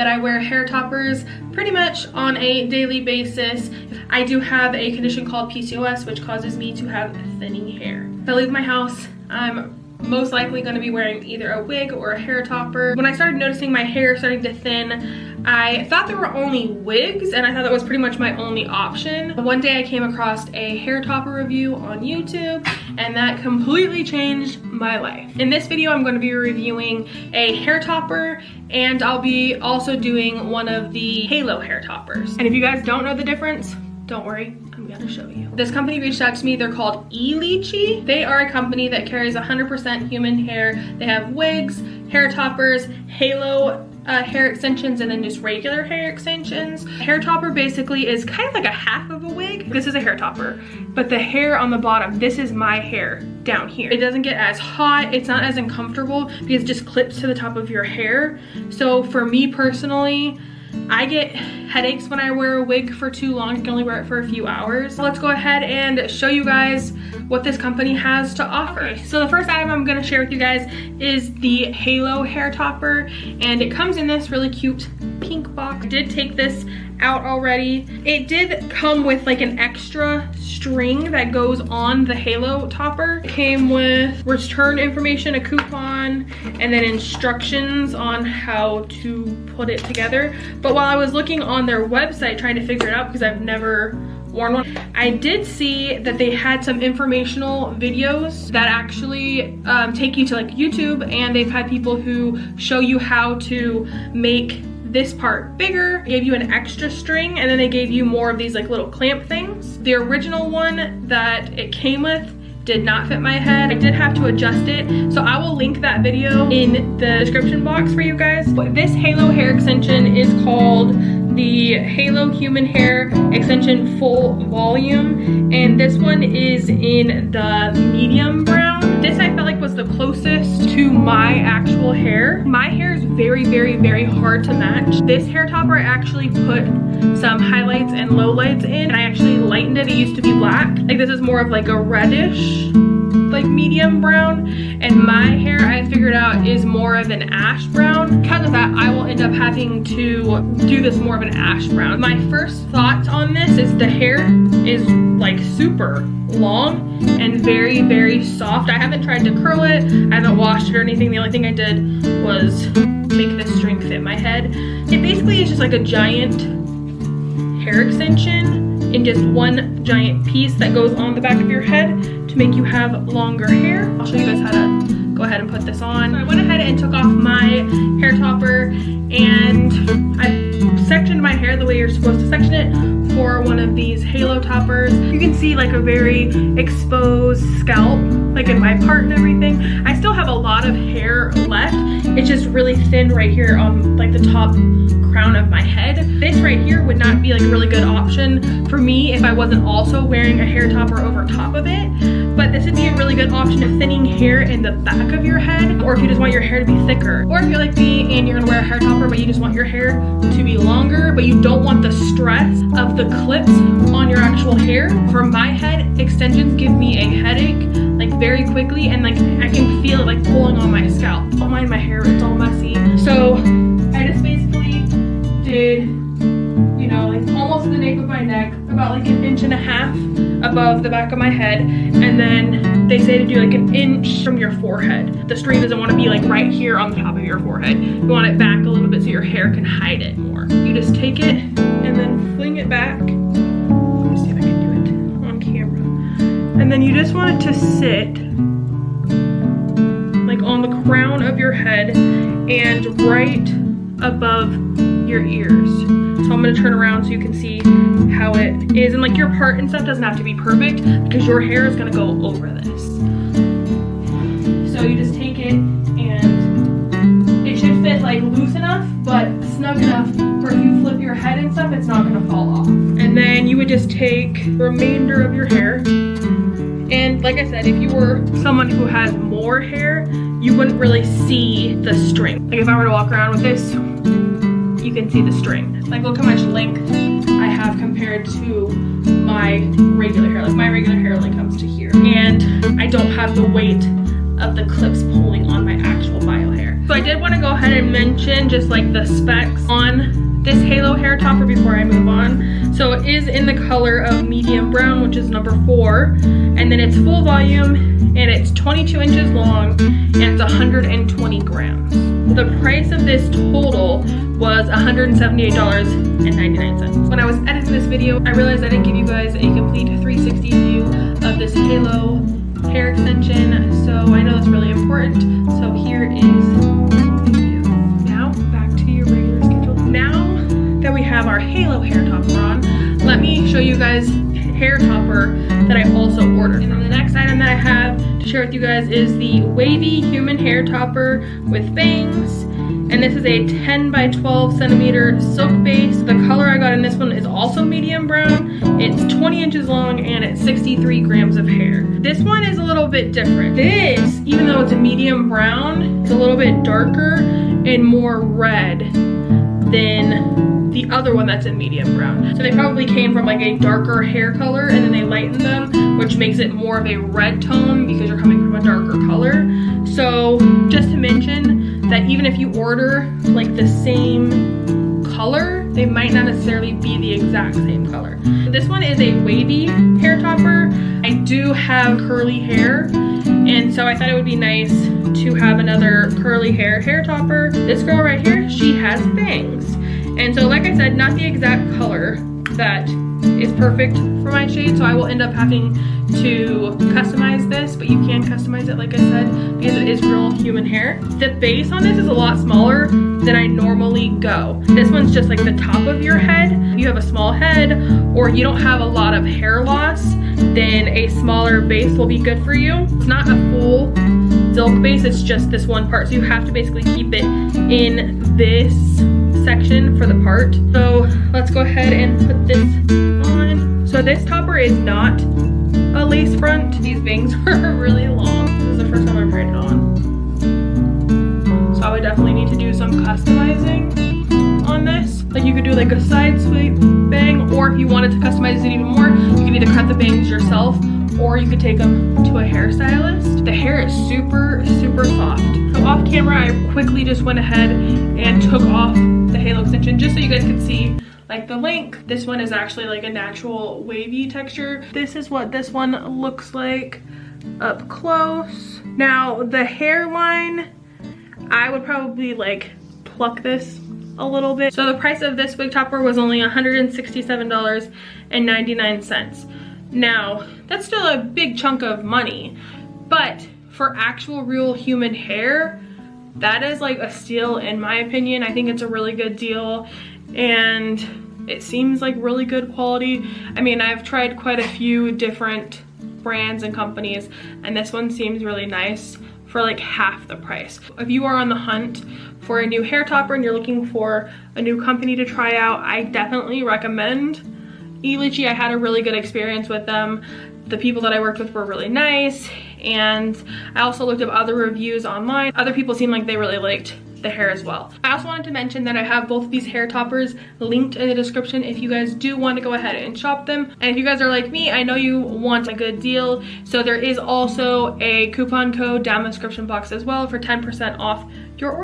that I wear hair toppers pretty much on a daily basis. I do have a condition called PCOS, which causes me to have thinning hair. If I leave my house, I'm most likely going to be wearing either a wig or a hair topper. When I started noticing my hair starting to thin, I thought there were only wigs, and I thought that was pretty much my only option. One day I came across a hair topper review on YouTube, and that completely changed my life. In this video, I'm going to be reviewing a hair topper, and I'll be also doing one of the halo hair toppers. And if you guys don't know the difference, don't worry, I'm gonna show you. This company reached out to me. They're called E-litchi. They are a company that carries 100% human hair. They have wigs, hair toppers, halo hair extensions, and then just regular hair extensions. Hair topper basically is kind of like a half of a wig. This is a hair topper, but the hair on the bottom, this is my hair down here. It doesn't get as hot, it's not as uncomfortable because it just clips to the top of your hair. So for me personally, I get headaches when I wear a wig for too long. I can only wear it for a few hours. So let's go ahead and show you guys what this company has to offer. Okay, so the first item I'm gonna share with you guys is the Halo hair topper, and it comes in this really cute pink box. I did take this out already. It did come with like an extra string that goes on the Halo topper. It came with return information, a coupon, and then instructions on how to put it together. But while I was looking on their website trying to figure it out, because I've never worn one, I did see that they had some informational videos that actually take you to like YouTube, and they've had people who show you how to make this part bigger, gave you an extra string, and then they gave you more of these like little clamp things. The original one that it came with did not fit my head. I did have to adjust it, so I will link that video in the description box for you guys. But this Halo hair extension is called the Halo Human Hair Extension Full Volume, and this one is in the medium brown. This I felt like was the closest to my actual hair. My hair is very, very, very hard to match. This hair topper, I actually put some highlights and lowlights in, and I actually lightened it. It used to be black. Like this is more of like a reddish, like medium brown, and my hair I figured out is more of an ash brown. Because of that, I will end up having to do this more of an ash brown. My first thoughts on this is the hair is like super long and very, very soft. I haven't tried to curl it, I haven't washed it or anything. The only thing I did was make this string fit my head. It basically is just like a giant hair extension in just one giant piece that goes on the back of your head to make you have longer hair. I'll show you guys how to go ahead and put this on. So I went ahead and took off my hair topper, and I sectioned my hair the way you're supposed to section it for one of these Halo toppers. You can see like a very exposed scalp, like in my part and everything. I still have a lot of hair left. It's just really thin right here on like the top crown of my head. This right here would not be like a really good option for me if I wasn't also wearing a hair topper over top of it. But this would be a really good option of thinning hair in the back of your head, or if you just want your hair to be thicker. Or if you're like me and you're gonna wear a hair topper but you just want your hair to be longer, but you don't want the stress of the clips on your actual hair. For my head, extensions give me a headache like very quickly, and like I can feel it like pulling on my scalp. Don't mind my hair, it's all messy. So I just basically did, you know, like almost to the nape of my neck, about like 1.5 inches above the back of my head, and then they say to do like 1 inch from your forehead. The string doesn't want to be like right here on the top of your forehead. You want it back a little bit so your hair can hide it more. You just take it and then fling it back. Let me see if I can do it on camera. And then you just want it to sit like on the crown of your head and right above your ears. So I'm gonna turn around so you can see how it is, and like your part and stuff doesn't have to be perfect because your hair is gonna go over this. So you just take it, and it should fit like loose enough but snug enough where if you flip your head and stuff, it's not gonna fall off. And then you would just take the remainder of your hair, and like I said, if you were someone who has more hair, you wouldn't really see the string. Like if I were to walk around with this, you can see the string. Like look how much length I have compared to my regular hair. Like my regular hair only comes to here, and I don't have the weight of the clips pulling on my actual bio hair. So I did want to go ahead and mention just like the specs on this halo hair topper before I move on. So it is in the color of medium brown, which is number 4, and then it's full volume, and it's 22 inches long, and it's 120 grams. The price of this total was $178.99. When I was editing this video, I realized I didn't give you guys a complete 360 view of this halo hair extension, so I know that's really important. So here is the view. Now back to your regular schedule. Now that we have our halo hair topper on, let me show you guys hair topper that I also ordered. And then the next item that I have to share with you guys is the Wavy human hair topper with bangs. And this is a 10 by 12 centimeter silk base. The color I got in this one is also medium brown. It's 20 inches long and it's 63 grams of hair. This one is a little bit different. This, even though it's a medium brown, it's a little bit darker and more red than the other one that's in medium brown. So they probably came from like a darker hair color and then they lightened them, which makes it more of a red tone because you're coming from a darker color. So just to mention that even if you order like the same color, they might not necessarily be the exact same color. This one is a wavy hair topper. I do have curly hair, and so I thought it would be nice to have another curly hair topper. This girl right here, she has bangs. And so like I said, not the exact color that is perfect for my shade, so I will end up having to customize this, but you can customize it like I said because it is real human hair. The base on this is a lot smaller than I normally go. This one's just like the top of your head. If you have a small head or you don't have a lot of hair loss, then a smaller base will be good for you. It's not a full silk base, it's just this one part, so you have to basically keep it in this section for the part. So let's go ahead and put this on. So this topper is not a lace front. These bangs are really long. This is the first time I've tried it on. So I would definitely need to do some customizing on this. Like you could do like a side sweep bang, or if you wanted to customize it even more, you can either cut the bangs yourself or you could take them to a hairstylist. The hair is super, super soft. So off camera, I quickly just went ahead and took off the halo extension just so you guys could see like the length. This one is actually like a natural wavy texture. This is what this one looks like up close. Now the hairline, I would probably like pluck this a little bit. So the price of this wig topper was only $167.99. Now, that's still a big chunk of money, but for actual real human hair, that is like a steal in my opinion. I think it's a really good deal and it seems like really good quality. I mean, I've tried quite a few different brands and companies and this one seems really nice for like half the price. If you are on the hunt for a new hair topper and you're looking for a new company to try out, I definitely recommend E-litchi. I had a really good experience with them. The people that I worked with were really nice, and I also looked up other reviews online. Other people seemed like they really liked the hair as well. I also wanted to mention that I have both of these hair toppers linked in the description if you guys do want to go ahead and shop them. And if you guys are like me, I know you want a good deal, so there is also a coupon code down in the description box as well for 10% off your order.